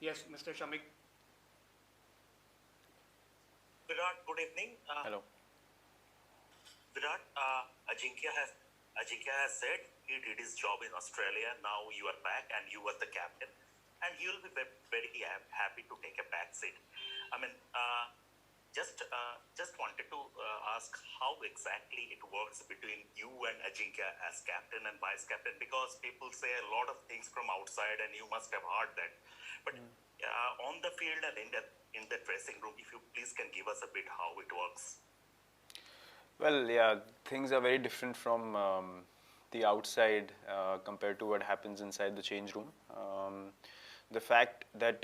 Yes, Mr. Shamik. Virat, good evening. Hello. Virat, Ajinkya has said he did his job in Australia. Now you are back and you are the captain, and he will be very happy to take a back seat. I mean, just wanted to ask how exactly it works between you and Ajinkya as captain and vice captain, because people say a lot of things from outside, and you must have heard that. But on the field and in the dressing room, if you please can give us a bit how it works. Well, yeah, things are very different from the outside compared to what happens inside the change room. The fact that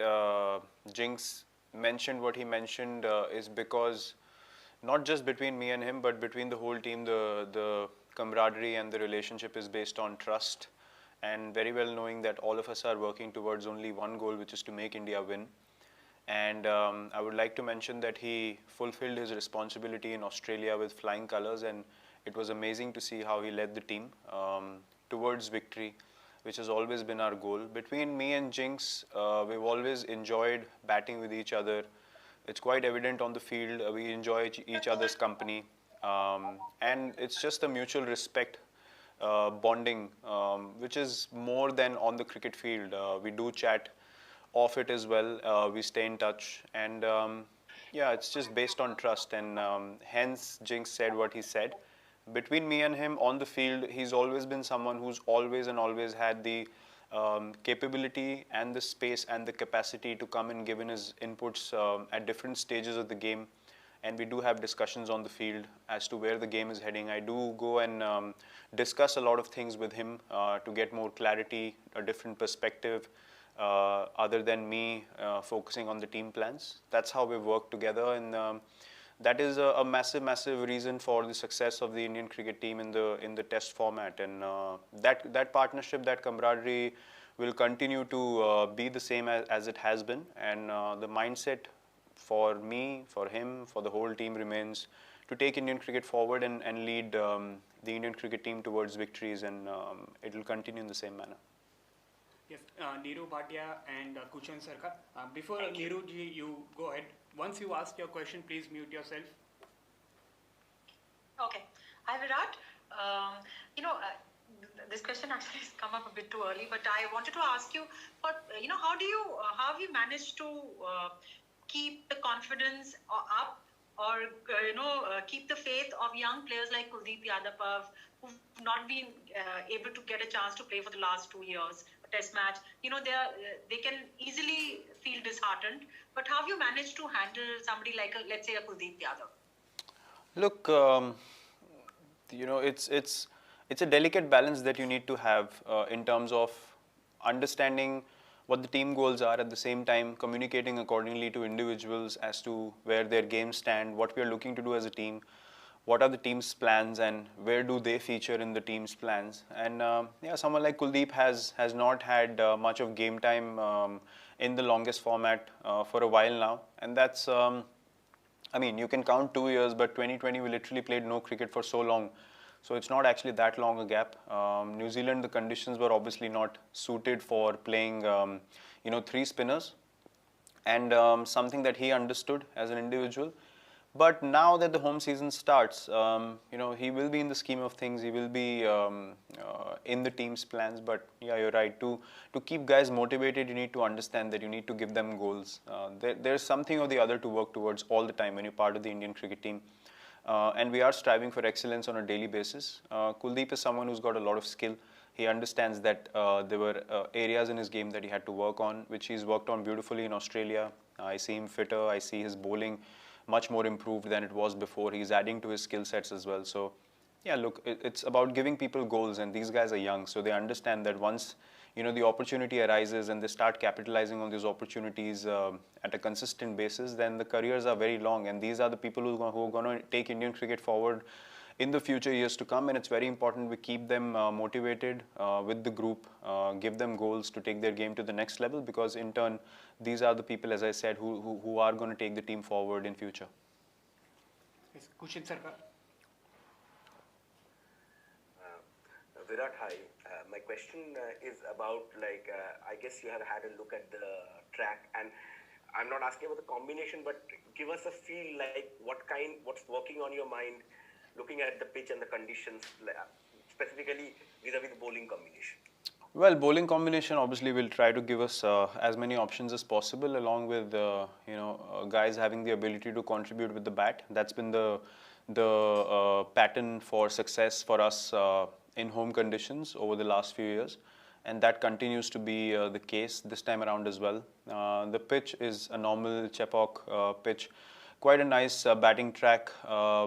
Jinx mentioned what he mentioned is because not just between me and him, but between the whole team, the camaraderie and the relationship is based on trust, and very well knowing that all of us are working towards only one goal, which is to make India win. And I would like to mention that he fulfilled his responsibility in Australia with flying colors, and it was amazing to see how he led the team towards victory, which has always been our goal. Between me and Jinx, we've always enjoyed batting with each other. It's quite evident on the field. We enjoy each other's company, and it's just a mutual respect, bonding, which is more than on the cricket field. We do chat off it as well. We stay in touch, and yeah, it's just based on trust, and hence Jinx said what he said. Between me and him on the field, he's always been someone who's always and always had the capability and the space and the capacity to come and give in his inputs at different stages of the game. And we do have discussions on the field as to where the game is heading. I do go and discuss a lot of things with him to get more clarity, a different perspective, other than me focusing on the team plans. That's how we work together, and that is a massive reason for the success of the Indian cricket team in the Test format. And that partnership, that camaraderie, will continue to be the same as it has been. And the mindset for me, for him, for the whole team remains to take Indian cricket forward and lead the Indian cricket team towards victories, and it will continue in the same manner. Yes, Neeru Bhatia and Kushan Sarkar. Before Neeru ji, you go ahead. Once you ask your question, please mute yourself. Okay. Hi, Virat. This question actually has come up a bit too early, but I wanted to ask you, how have you managed to keep the confidence up, or keep the faith of young players like Kuldeep Yadav, who've not been able to get a chance to play for the last 2 years, a Test match. They can easily feel disheartened. But how have you managed to handle somebody like, let's say, a Kuldeep Yadav? Look, it's a delicate balance that you need to have in terms of understanding what the team goals are, at the same time communicating accordingly to individuals as to where their games stand, what we are looking to do as a team, what are the team's plans, and where do they feature in the team's plans. And yeah, someone like Kuldeep has not had much of game time in the longest format for a while now, and that's I mean, you can count 2 years, but 2020 we literally played no cricket for so long. So it's not actually that long a gap. New Zealand, the conditions were obviously not suited for playing, 3 spinners, and something that he understood as an individual. But now that the home season starts, he will be in the scheme of things. He will be in the team's plans. But yeah, you're right. To keep guys motivated, you need to understand that you need to give them goals. There's something or the other to work towards all the time when you're part of the Indian cricket team. And we are striving for excellence on a daily basis. Kuldeep is someone who's got a lot of skill. He understands that there were areas in his game that he had to work on, which he's worked on beautifully in Australia. I see him fitter. I see his bowling much more improved than it was before. He's adding to his skill sets as well. So yeah, look, it's about giving people goals, and these guys are young, so they understand that once the opportunity arises and they start capitalizing on these opportunities at a consistent basis, then the careers are very long, and these are the people who are going to take Indian cricket forward in the future years to come. And it's very important we keep them motivated with the group, give them goals to take their game to the next level, because in turn these are the people, as I said, who are going to take the team forward in future. Yes, Kushan Sarkar. Virat, hi. My question is about, I guess you have had a look at the track? And I'm not asking about the combination, but give us a feel like what's working on your mind, looking at the pitch and the conditions, specifically vis-a-vis the bowling combination. Well, bowling combination obviously will try to give us as many options as possible, along with guys having the ability to contribute with the bat. That's been the pattern for success for us in home conditions over the last few years, and that continues to be the case this time around as well. The pitch is a normal Chepauk pitch. Quite a nice batting track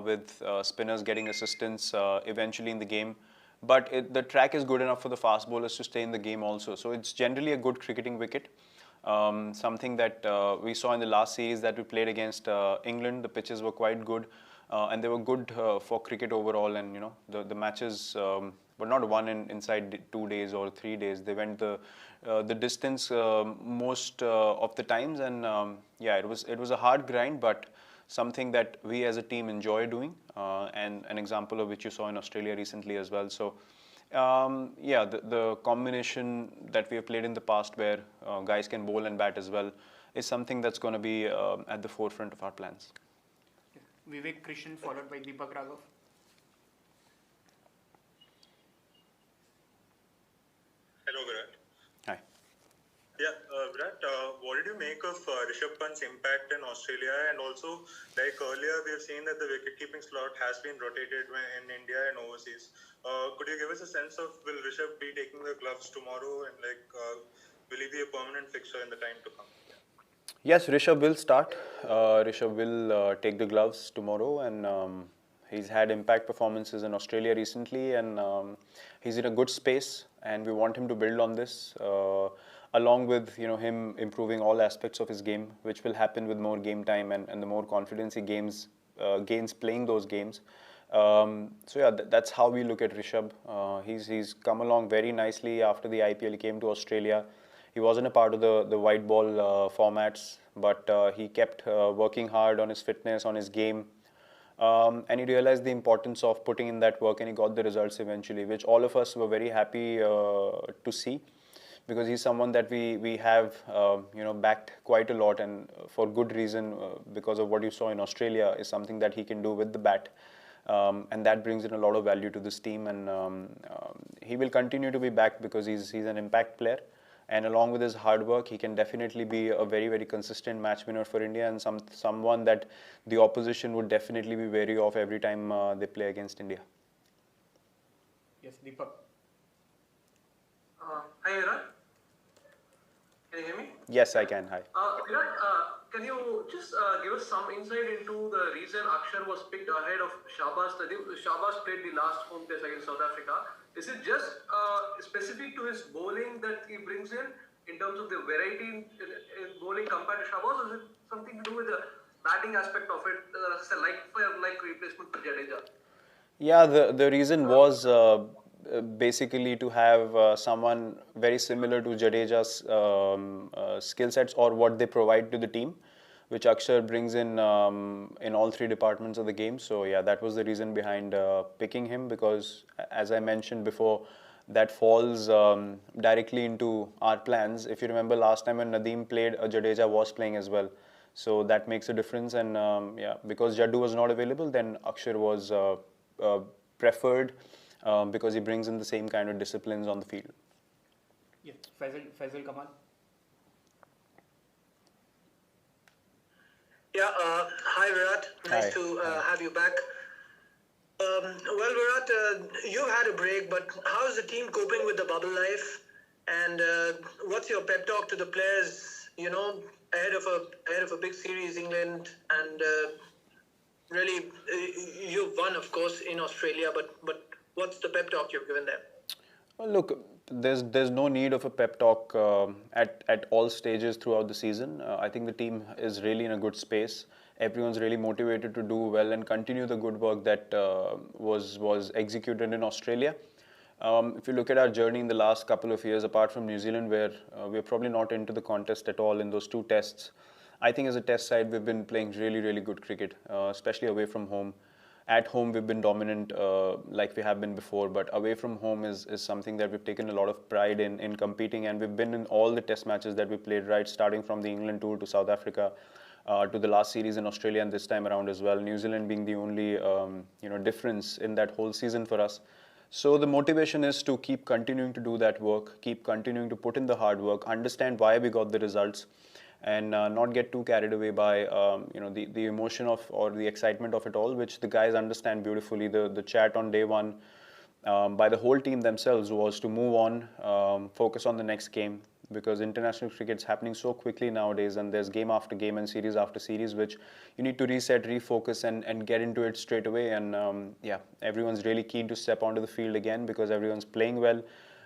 with spinners getting assistance eventually in the game. But the track is good enough for the fast bowlers to stay in the game also. So it's generally a good cricketing wicket. Something that we saw in the last series that we played against England. The pitches were quite good, and they were good for cricket overall. And the matches were not won inside 2 days or 3 days. They went the distance most of the times, and yeah, it was a hard grind, but something that we as a team enjoy doing, and an example of which you saw in Australia recently as well. So yeah, the combination that we have played in the past where guys can bowl and bat as well is something that's going to be at the forefront of our plans. Vivek Krishnan followed by Deepak Raghav. Hello, Virat. Hi. Yeah, Virat, what did you make of Rishabh Pant's impact in Australia? And also, like earlier, we have seen that the wicket-keeping slot has been rotated in India and overseas. Could you give us a sense of, will Rishabh be taking the gloves tomorrow, and will he be a permanent fixture in the time to come? Yes, Rishabh will start. Rishabh will take the gloves tomorrow, and he's had impact performances in Australia recently, and he's in a good space, and we want him to build on this. Along with him improving all aspects of his game, which will happen with more game time and the more confidence he gains playing those games. So yeah, that's how we look at Rishabh. He's come along very nicely after the IPL. He came to Australia. He wasn't a part of the white ball formats, but he kept working hard on his fitness, on his game. And he realized the importance of putting in that work, and he got the results eventually, which all of us were very happy to see. Because he's someone that we have backed quite a lot, and for good reason, because of what you saw in Australia is something that he can do with the bat, and that brings in a lot of value to this team, and he will continue to be backed because he's an impact player, and along with his hard work, he can definitely be a very, very consistent match winner for India, and someone that the opposition would definitely be wary of every time they play against India. Yes, Deepak. Hi, Virat. Can you hear me? Yes, I can. Hi. Virat, can you just give us some insight into the reason Akshar was picked ahead of Shahbaz? Shahbaz played the last home test against South Africa. Is it just specific to his bowling that he brings in terms of the variety in bowling compared to Shahbaz, or is it something to do with the batting aspect of it, like replacement for Jadeja? Yeah, the reason was basically to have someone very similar to Jadeja's skill sets or what they provide to the team, which Akshar brings in all three departments of the game. So yeah, that was the reason behind picking him, because as I mentioned before, that falls directly into our plans. If you remember last time when Nadeem played, Jadeja was playing as well. So that makes a difference, and yeah, because Jaddu was not available, then Akshar was preferred because he brings in the same kind of disciplines on the field. Yeah, Faisal Kamal. Yeah, hi Virat, nice Hi. to have you back. Well Virat, you've had a break, but how is the team coping with the bubble life? And what's your pep talk to the players, ahead of a big series, England, and really, you've won, of course, in Australia, but what's the pep talk you've given them? Well, look, there's no need of a pep talk at all stages throughout the season. I think the team is really in a good space. Everyone's really motivated to do well and continue the good work that was executed in Australia. If you look at our journey in the last couple of years, apart from New Zealand, where we're probably not into the contest at all in those 2 tests, I think as a test side, we've been playing really, really good cricket, especially away from home. At home, we've been dominant like we have been before, but away from home is something that we've taken a lot of pride in competing, and we've been in all the test matches that we played, right, starting from the England tour to South Africa, to the last series in Australia and this time around as well. New Zealand being the only difference in that whole season for us. So the motivation is to keep continuing to do that work, keep continuing to put in the hard work, understand why we got the results, and not get too carried away by the emotion of or the excitement of it all, which the guys understand beautifully. The chat on day one by the whole team themselves was to move on, focus on the next game, because international cricket's happening so quickly nowadays, and there's game after game and series after series, which you need to reset, refocus, and get into it straight away. And everyone's really keen to step onto the field again because everyone's playing well.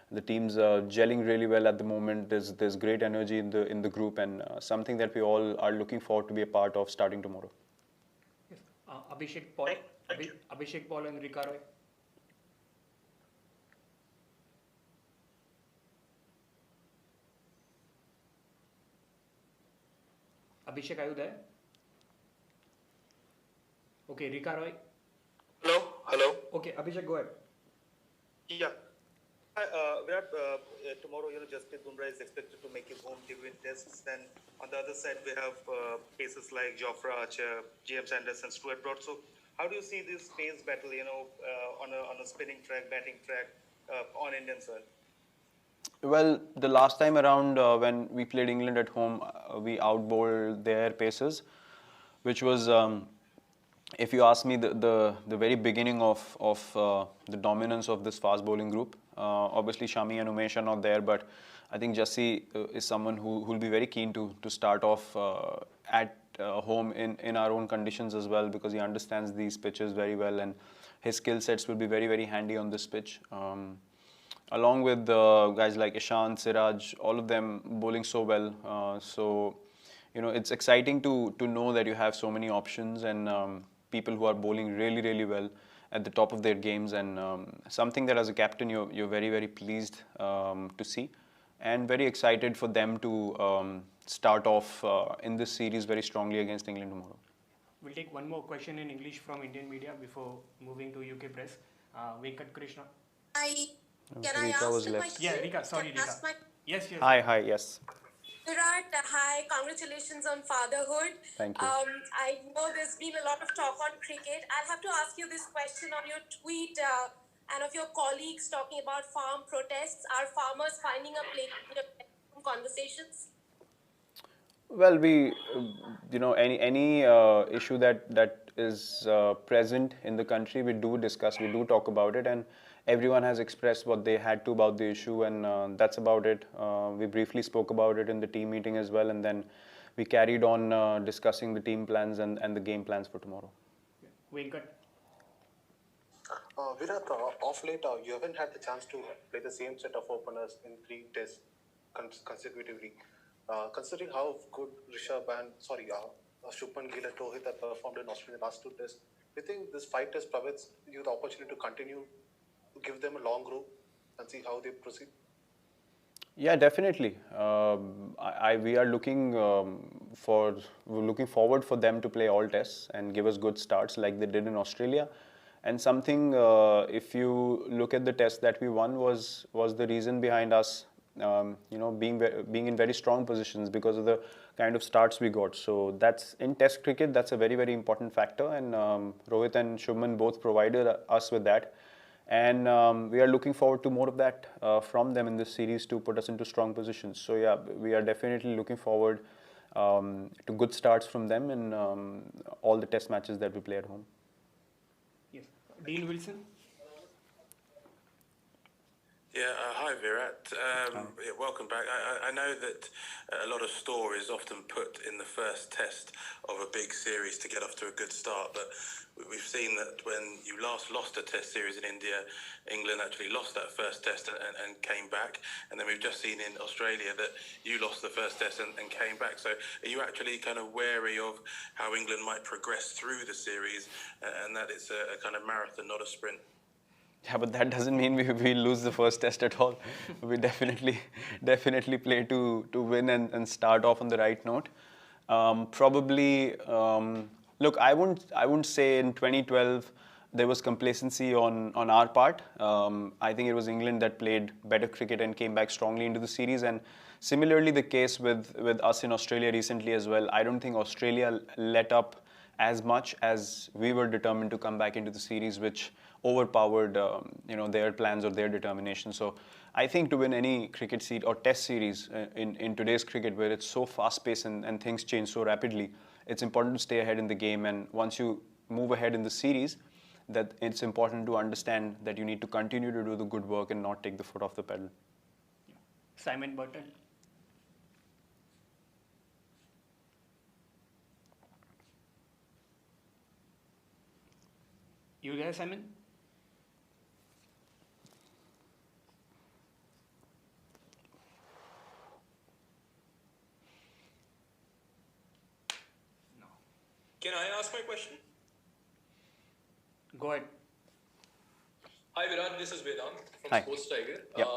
The team's gelling really well at the moment. There's great energy in the group, and something that we all are looking forward to be a part of starting tomorrow. Yes. Abhishek Paul. Abhishek Paul and Rika Roy. Abhishek, are you there? Okay, Rika Roy. Hello. Okay, Abhishek, go ahead. Yeah. Virat, tomorrow, Jasprit Bumrah is expected to make his home debut in tests. Then on the other side, we have paces like Jofra Archer, James Anderson, Stuart Broad. So how do you see this pace battle, on a spinning track, batting track, on Indian soil? Well, the last time around when we played England at home, we outbowled their paces, which was, if you ask me, the very beginning of the dominance of this fast bowling group. Obviously, Shami and Umesh are not there, but I think Jassi is someone who will be very keen to start off at home in our own conditions as well, because he understands these pitches very well, and his skill sets will be very, very handy on this pitch. Along with guys like Ishant, Siraj, all of them bowling so well. It's exciting to know that you have so many options and people who are bowling really, really well at the top of their games, and something that as a captain you're very, very pleased to see, and very excited for them to start off in this series very strongly against England tomorrow. We'll take one more question in English from Indian media before moving to UK press. Venkat Krishna. Can I ask the question? Yeah, Rika, sorry, Rika. Yes. Hi, yes. Virat, hi, congratulations on fatherhood. Thank you. I know there's been a lot of talk on cricket. I'll have to ask you this question on your tweet and of your colleagues talking about farm protests. Are farmers finding a place in your conversations? Well, we, any issue that is present in the country, we do discuss, we do talk about it, and everyone has expressed what they had to about the issue, and that's about it. We briefly spoke about it in the team meeting as well, and then we carried on discussing the team plans and the game plans for tomorrow. Venkat. Virat, off late, you haven't had the chance to play the same set of openers in 3 tests consecutively. Considering how good Shubman Gill and Rohit have performed in Australia in the last 2 tests, do you think this 5 test provides you the opportunity to continue to give them a long rope and see how they proceed? Yeah, definitely. We are looking forward for them to play all tests and give us good starts like they did in Australia. And something, if you look at the test that we won, was the reason behind us, being in very strong positions because of the kind of starts we got. So that's in Test cricket. That's a very, very important factor, and Rohit and Shubman both provided us with that. And we are looking forward to more of that from them in this series to put us into strong positions. So yeah, we are definitely looking forward to good starts from them in all the test matches that we play at home. Yes. Dean Wilson. Yeah, hi Virat. Welcome back. I know that a lot of store is often put in the first test of a big series to get off to a good start, but we've seen that when you last lost a test series in India, England actually lost that first test and came back, and then we've just seen in Australia that you lost the first test and came back. So are you actually kind of wary of how England might progress through the series and that it's a kind of marathon, not a sprint? Yeah, but that doesn't mean we lose the first test at all. We definitely play to win and start off on the right note. Probably, look, I wouldn't say in 2012 there was complacency on our part. I think it was England that played better cricket and came back strongly into the series. And similarly, the case with us in Australia recently as well. I don't think Australia let up as much as we were determined to come back into the series, which overpowered their plans or their determination. So I think to win any cricket series or test series in today's cricket, where it's so fast-paced and things change so rapidly, it's important to stay ahead in the game. And once you move ahead in the series, that it's important to understand that you need to continue to do the good work and not take the foot off the pedal. Simon Burton. You there, Simon? No. Can I ask my question? Go ahead. Hi Virat, this is Vedant from Hi. Sports Tiger. Yep.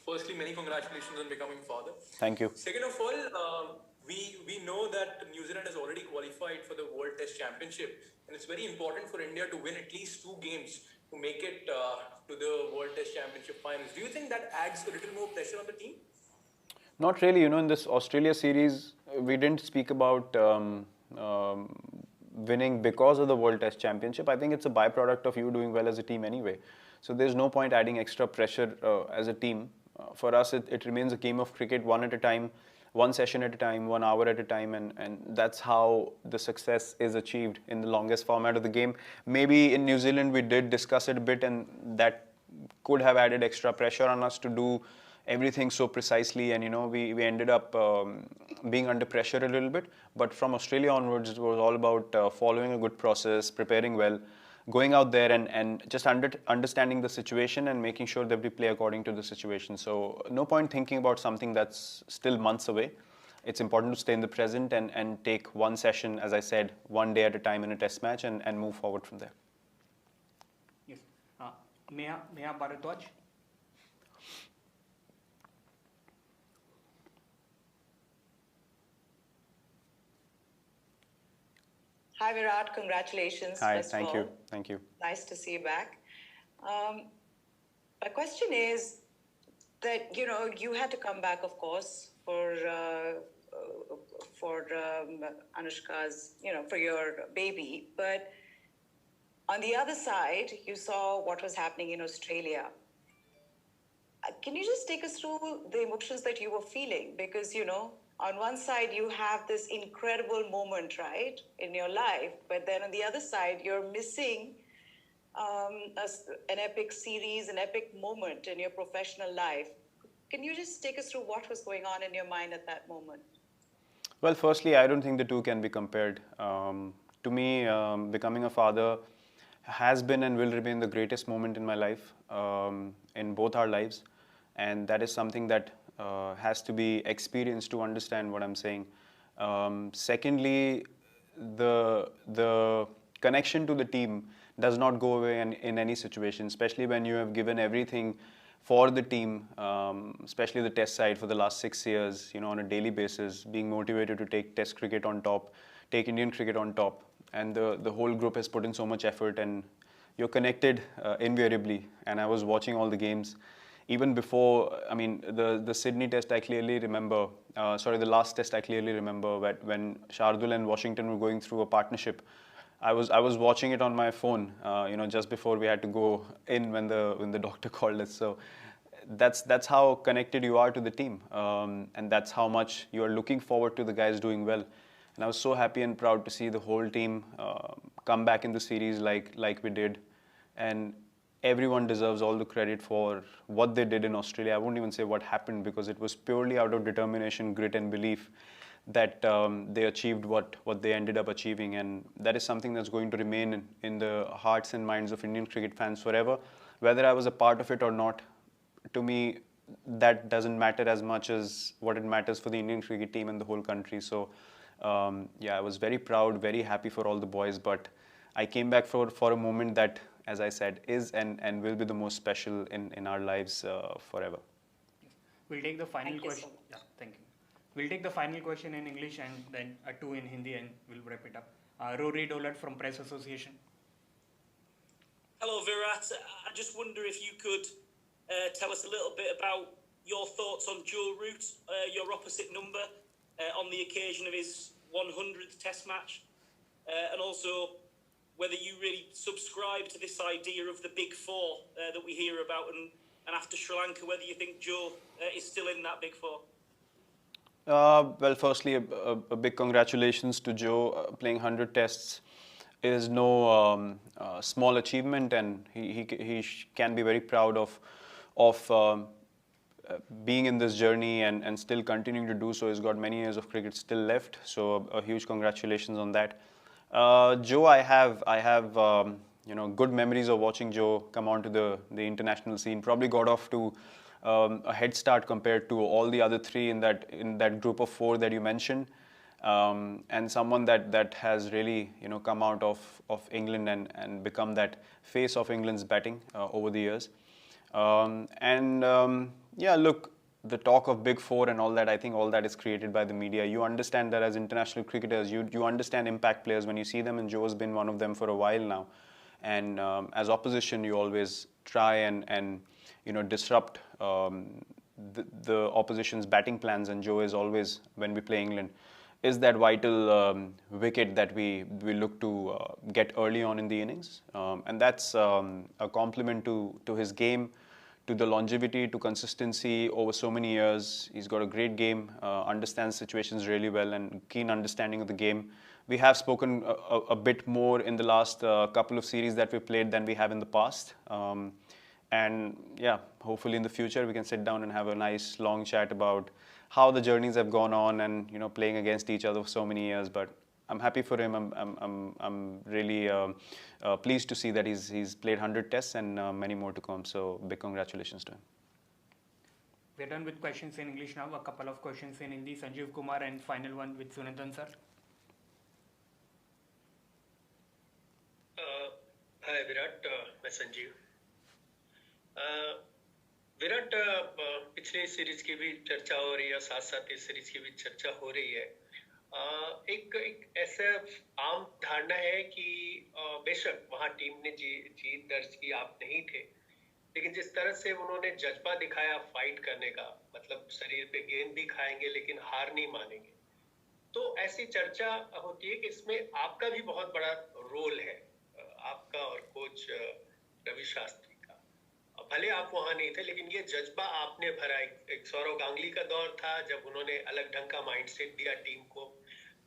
Firstly, many congratulations on becoming father. Thank you. Second of all, we know that New Zealand has already qualified for the World Test Championship, and it's very important for India to win at least 2 games to make it to the World Test Championship finals. Do you think that adds a little more pressure on the team? Not really. In this Australia series, we didn't speak about winning because of the World Test Championship. I think it's a byproduct of you doing well as a team anyway. So there's no point adding extra pressure as a team. For us, it remains a game of cricket, one at a time, one session at a time, 1 hour at a time, and that's how the success is achieved in the longest format of the game. Maybe in New Zealand we did discuss it a bit, and that could have added extra pressure on us to do everything so precisely, and we ended up being under pressure a little bit. But from Australia onwards, it was all about following a good process, preparing well, going out there and just understanding the situation and making sure that we play according to the situation. So no point thinking about something that's still months away. It's important to stay in the present and take one session, as I said, one day at a time in a test match and move forward from there. Yes. Meha Bharadwaj. Hi Virat, congratulations. Hi, thank you. Thank you. Nice to see you back. My question is that you had to come back, of course, for Anushka's, for your baby. But on the other side, you saw what was happening in Australia. Can you just take us through the emotions that you were feeling? Because on one side, you have this incredible moment, right, in your life. But then on the other side, you're missing an epic series, an epic moment in your professional life. Can you just take us through what was going on in your mind at that moment? Well, firstly, I don't think the two can be compared. To me, becoming a father has been and will remain the greatest moment in my life, in both our lives. And that is something that has to be experienced to understand what I'm saying. Secondly, the connection to the team does not go away in any situation, especially when you have given everything for the team, especially the test side for the last 6 years, on a daily basis, being motivated to take test cricket on top, take Indian cricket on top. And the whole group has put in so much effort, and you're connected invariably. And I was watching all the games. Even before, the Sydney test, I clearly remember, the last test, I clearly remember when Shardul and Washington were going through a partnership. I was watching it on my phone, just before we had to go in when the doctor called us. So that's how connected you are to the team, and that's how much you are looking forward to the guys doing well. And I was so happy and proud to see the whole team come back in the series like we did, and everyone deserves all the credit for what they did in Australia. I won't even say what happened, because it was purely out of determination, grit and belief that they achieved what they ended up achieving. And that is something that's going to remain in the hearts and minds of Indian cricket fans forever. Whether I was a part of it or not, to me, that doesn't matter as much as what it matters for the Indian cricket team and the whole country. So I was very proud, very happy for all the boys, but I came back for a moment that, as I said, is and will be the most special in our lives forever. We'll take the final question. Yeah, thank you. We'll take the final question in English and then 2 in Hindi, and we'll wrap it up. Rory Dolan from Press Association. Hello, Virat. I just wonder if you could tell us a little bit about your thoughts on Joe Root, your opposite number, on the occasion of his 100th Test match, and also whether you really subscribe to this idea of the Big Four that we hear about, and after Sri Lanka, whether you think Joe is still in that Big Four. Well, firstly, a big congratulations to Joe. Playing 100 tests is no small achievement, and he can be very proud of being in this journey and still continuing to do so. He's got many years of cricket still left, so a huge congratulations on that. Joe, I have good memories of watching Joe come onto the international scene. Probably got off to a head start compared to all the other three in that group of four that you mentioned, and someone that has really come out of England and become that face of England's batting over the years. Yeah, look, the talk of Big Four and all that, I think all that is created by the media. You understand that as international cricketers, you understand impact players when you see them, and Joe's been one of them for a while now. And as opposition, you always try and disrupt the opposition's batting plans, and Joe is always, when we play England, is that vital wicket that we look to get early on in the innings. And that's a compliment to his game, to the longevity, to consistency over so many years. He's got a great game, understands situations really well, and keen understanding of the game. We have spoken a bit more in the last couple of series that we played than we have in the past. And yeah, hopefully in the future we can sit down and have a nice long chat about how the journeys have gone on and playing against each other for so many years. But I'm happy for him. I'm really pleased to see that he's played 100 tests and many more to come. So big congratulations to him. We're done with questions in English now. A couple of questions in Hindi. Sanjeev Kumar, and final one with Sunandan sir. Hi Virat, मैं संजीव. विराट, पिछले series की भी चर्चा हो रही है, साथ साथ इस सीरीज की भी चर्चा हो रही है. एक ऐसा आम धारणा है कि बेशक वहां टीम ने जीत दर्ज की, आप नहीं थे, लेकिन जिस तरह से उन्होंने जज्बा दिखाया फाइट करने का, मतलब शरीर पे गेंद भी खाएंगे लेकिन हार नहीं मानेंगे, तो ऐसी चर्चा होती है कि इसमें आपका भी बहुत बड़ा रोल है, आपका और कोच रवि शास्त्री का. भले आप वहां नहीं थे, लेकिन ये जज्बा आपने भरा. एक सौरव गांगुली का दौर था जब उन्होंने अलग ढंग का माइंडसेट दिया टीम को,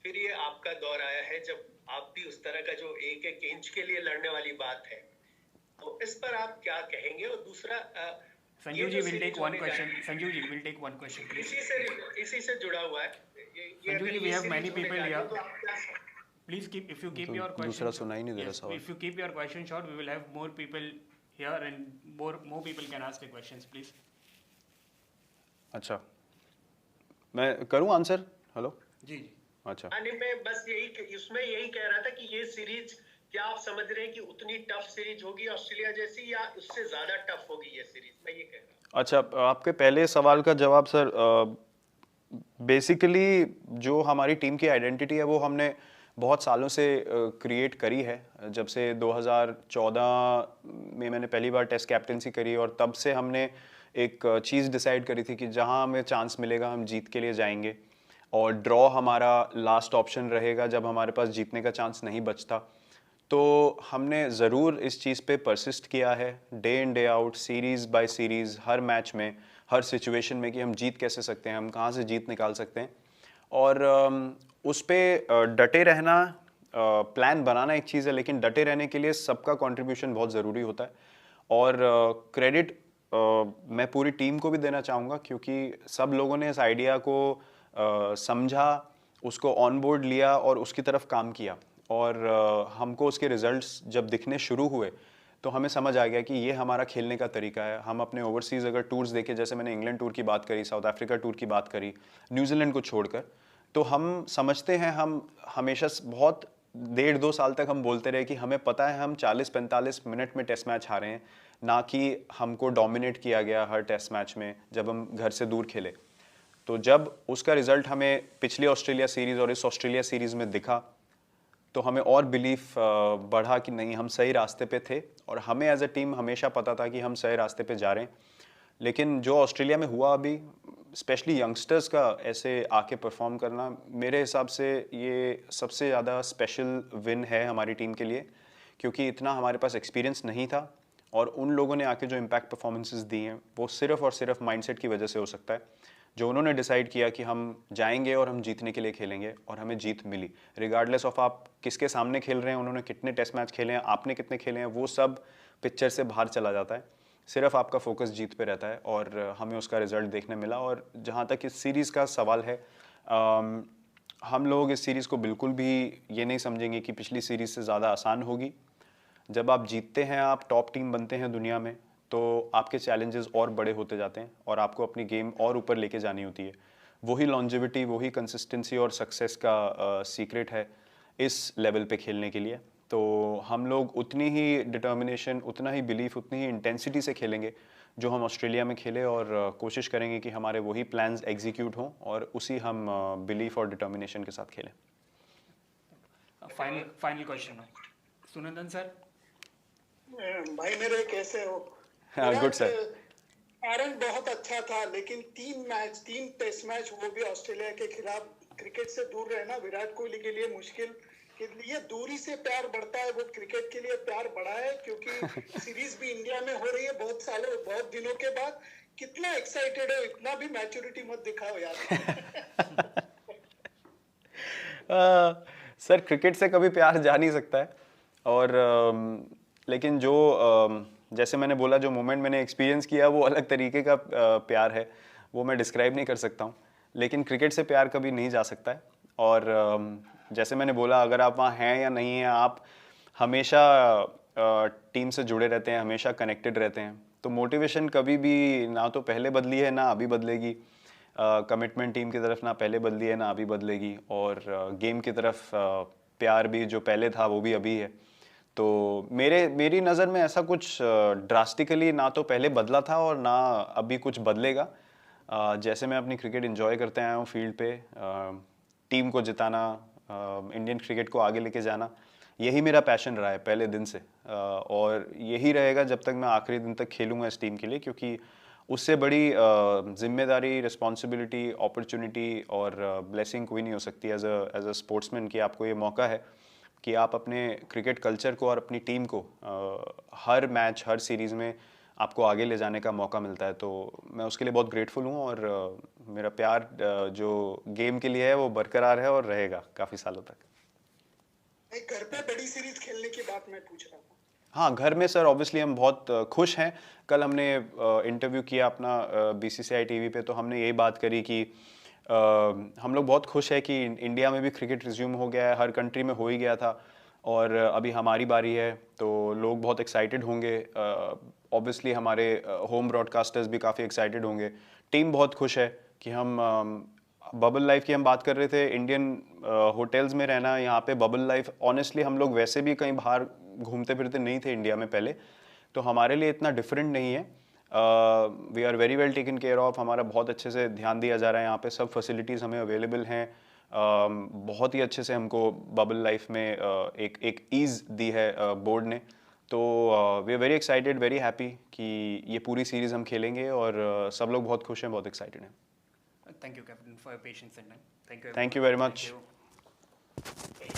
फिर ये आपका दौर आया है जब आप भी उस तरह का जो एक एक इंच के लिए लड़ने वाली बात है, तो इस पर आप क्या कहेंगे? और दूसरा, Sanjeev ji will take one question. Sanjeev ji will take one question, please. इसी से जुड़ा हुआ है. Sanjeev ji, we have many people here. Please keep, if you keep your question. दूसरा सुना ही नहीं दे रहा सवाल. If you keep your question short, we will have more people here and more people can ask the questions, please. अच्छा, मैं करूँ answer? Hello जी. अच्छा. नहीं, मैं बस यही कह रहा था कि ये सीरीज क्या आप समझ रहे हैं कि उतनी टफ सीरीज होगी ऑस्ट्रेलिया जैसी, या उससे ज्यादा टफ होगी ये सीरीज? मैं ये कह रहा हूँ. अच्छा, आपके पहले सवाल का जवाब सर, बेसिकली जो हमारी टीम की आइडेंटिटी है वो हमने बहुत सालों से क्रिएट करी है. जब से 2014 में मैंने पहली बार टेस्ट कैप्टेंसी करी, और तब से हमने एक चीज़ डिसाइड करी थी कि जहां हमें चांस मिलेगा हम जीत के लिए जाएंगे, और ड्रॉ हमारा लास्ट ऑप्शन रहेगा जब हमारे पास जीतने का चांस नहीं बचता. तो हमने ज़रूर इस चीज़ पे परसिस्ट किया है, day in day out, series by series, हर मैच में, हर सिचुएशन में, कि हम जीत कैसे सकते हैं, हम कहाँ से जीत निकाल सकते हैं. और उस पर डटे रहना, प्लान बनाना एक चीज़ है, लेकिन डटे रहने के लिए सबका कंट्रीब्यूशन बहुत ज़रूरी होता है. और क्रेडिट मैं पूरी टीम को भी देना चाहूँगा, क्योंकि सब लोगों ने इस आइडिया को समझा, उसको ऑन बोर्ड लिया और उसकी तरफ काम किया. और हमको उसके रिजल्ट्स जब दिखने शुरू हुए तो हमें समझ आ गया कि ये हमारा खेलने का तरीका है. हम अपने ओवरसीज़ अगर टूर्स देखें, जैसे मैंने इंग्लैंड टूर की बात करी, साउथ अफ्रीका टूर की बात करी, न्यूजीलैंड को छोड़कर, तो हम समझते हैं, हम हमेशा बहुत 1.5-2 साल तक हम बोलते रहे कि हमें पता है हम 40-45 मिनट में टेस्ट मैच हारे हैं, ना कि हमको डोमिनेट किया गया हर टेस्ट मैच में जब हम घर से दूर खेले. तो जब उसका रिजल्ट हमें पिछली ऑस्ट्रेलिया सीरीज़ और इस ऑस्ट्रेलिया सीरीज़ में दिखा, तो हमें और बिलीफ बढ़ा कि नहीं, हम सही रास्ते पे थे और हमें एज अ टीम हमेशा पता था कि हम सही रास्ते पे जा रहे हैं। लेकिन जो ऑस्ट्रेलिया में हुआ अभी, स्पेशली यंगस्टर्स का ऐसे आके परफॉर्म करना, मेरे हिसाब से ये सबसे ज़्यादा स्पेशल विन है हमारी टीम के लिए, क्योंकि इतना हमारे पास एक्सपीरियंस नहीं था और उन लोगों ने आके जो इम्पैक्ट परफॉर्मेंसेस दी हैं वो सिर्फ और सिर्फ माइंडसेट की वजह से हो सकता है। जो उन्होंने डिसाइड किया कि हम जाएंगे और हम जीतने के लिए खेलेंगे, और हमें जीत मिली रिगार्डलेस ऑफ आप किसके सामने खेल रहे हैं, उन्होंने कितने टेस्ट मैच खेले हैं, आपने कितने खेले हैं, वो सब पिक्चर से बाहर चला जाता है। सिर्फ आपका फोकस जीत पे रहता है और हमें उसका रिजल्ट देखने मिला। और जहाँ तक इस सीरीज़ का सवाल है, हम लोग इस सीरीज़ को बिल्कुल भी ये नहीं समझेंगे कि पिछली सीरीज़ से ज़्यादा आसान होगी। जब आप जीतते हैं, आप टॉप टीम बनते हैं दुनिया में, तो आपके चैलेंजेस और बड़े होते जाते हैं और आपको अपनी गेम और ऊपर लेके जानी होती है। वही लॉन्जेविटी, वही कंसिस्टेंसी और सक्सेस का सीक्रेट है इस लेवल पे खेलने के लिए। तो हम लोग उतनी ही डिटर्मिनेशन, उतना ही बिलीफ, उतनी ही इंटेंसिटी से खेलेंगे जो हम ऑस्ट्रेलिया में खेले, और कोशिश करेंगे कि हमारे वही प्लान्स एग्जीक्यूट हों और उसी हम बिलीफ और डिटर्मिनेशन के साथ खेलें। Final question Sunandan sir. भाई मेरे कैसे हो? हाँ, गुड सर। आरंभ बहुत अच्छा था, लेकिन 3 टेस्ट मैच, वो भी ऑस्ट्रेलिया के खिलाफ, क्रिकेट से दूर रहना विराट कोहली के लिए मुश्किल। के लिए दूरी से प्यार बढ़ता है, वो क्रिकेट के लिए प्यार बढ़ा है, क्योंकि सीरीज भी इंडिया में हो रही है बहुत सालों, बहुत दिनों के बाद। कितना एक्साइटेड हो, इतना भी मैच्योरिटी मत दिखाओ यार। सर, क्रिकेट से कभी प्यार जा नहीं सकता है, और लेकिन जो जैसे मैंने बोला, जो मोमेंट मैंने एक्सपीरियंस किया वो अलग तरीके का प्यार है, वो मैं डिस्क्राइब नहीं कर सकता हूँ। लेकिन क्रिकेट से प्यार कभी नहीं जा सकता है। और जैसे मैंने बोला, अगर आप वहाँ हैं या नहीं हैं, आप हमेशा टीम से जुड़े रहते हैं, हमेशा कनेक्टेड रहते हैं, तो मोटिवेशन कभी भी ना तो पहले बदली है ना अभी बदलेगी। कमिटमेंट टीम की तरफ ना पहले बदली है ना अभी बदलेगी, और गेम की तरफ प्यार भी जो पहले था वो भी अभी है। तो मेरी नज़र में ऐसा कुछ ड्रास्टिकली ना तो पहले बदला था और ना अभी कुछ बदलेगा। जैसे मैं अपनी क्रिकेट एंजॉय करते आया हूँ फील्ड पे, टीम को जिताना, इंडियन क्रिकेट को आगे लेके जाना, यही मेरा पैशन रहा है पहले दिन से, और यही रहेगा जब तक मैं आखिरी दिन तक खेलूँगा इस टीम के लिए। क्योंकि उससे बड़ी जिम्मेदारी, रिस्पॉन्सिबिलिटी, अपॉर्चुनिटी और ब्लेसिंग कोई नहीं हो सकती एज अ स्पोर्ट्समैन, कि आपको ये मौका है कि आप अपने क्रिकेट कल्चर को और अपनी टीम को हर मैच, हर सीरीज़ में आपको आगे ले जाने का मौका मिलता है। तो मैं उसके लिए बहुत ग्रेटफुल हूँ, और मेरा प्यार जो गेम के लिए है वो बरकरार है और रहेगा काफ़ी सालों तक। घर पे बड़ी सीरीज खेलने की बात मैं पूछ रहा था। हाँ, घर में सर ऑब्वियसली हम बहुत खुश हैं। कल हमने इंटरव्यू किया अपना BCCI TV पे, तो हमने यही बात करी कि हम लोग बहुत खुश है कि इंडिया में भी क्रिकेट रिज्यूम हो गया है, हर कंट्री में हो ही गया था, और अभी हमारी बारी है, तो लोग बहुत एक्साइटेड होंगे। ऑब्वियसली हमारे होम ब्रॉडकास्टर्स भी काफ़ी एक्साइटेड होंगे। टीम बहुत खुश है कि हम बबल लाइफ की हम बात कर रहे थे, इंडियन होटल्स में रहना, यहाँ पे बबल लाइफ, ऑनेस्टली हम लोग वैसे भी कहीं बाहर घूमते फिरते नहीं थे इंडिया में पहले, तो हमारे लिए इतना डिफरेंट नहीं है। We are very well taken care of, हमारा बहुत अच्छे से ध्यान दिया जा रहा है यहाँ पे, सब फैसिलिटीज़ हमें अवेलेबल हैं। बहुत ही अच्छे से हमको बबल लाइफ में एक ईज़ दी है बोर्ड ने। तो we are very excited, very happy कि ये पूरी सीरीज़ हम खेलेंगे, और सब लोग बहुत खुश हैं, बहुत एक्साइटेड हैं। Thank you, Captain, for your patience and time. Thank you. Thank you very much. Thank you.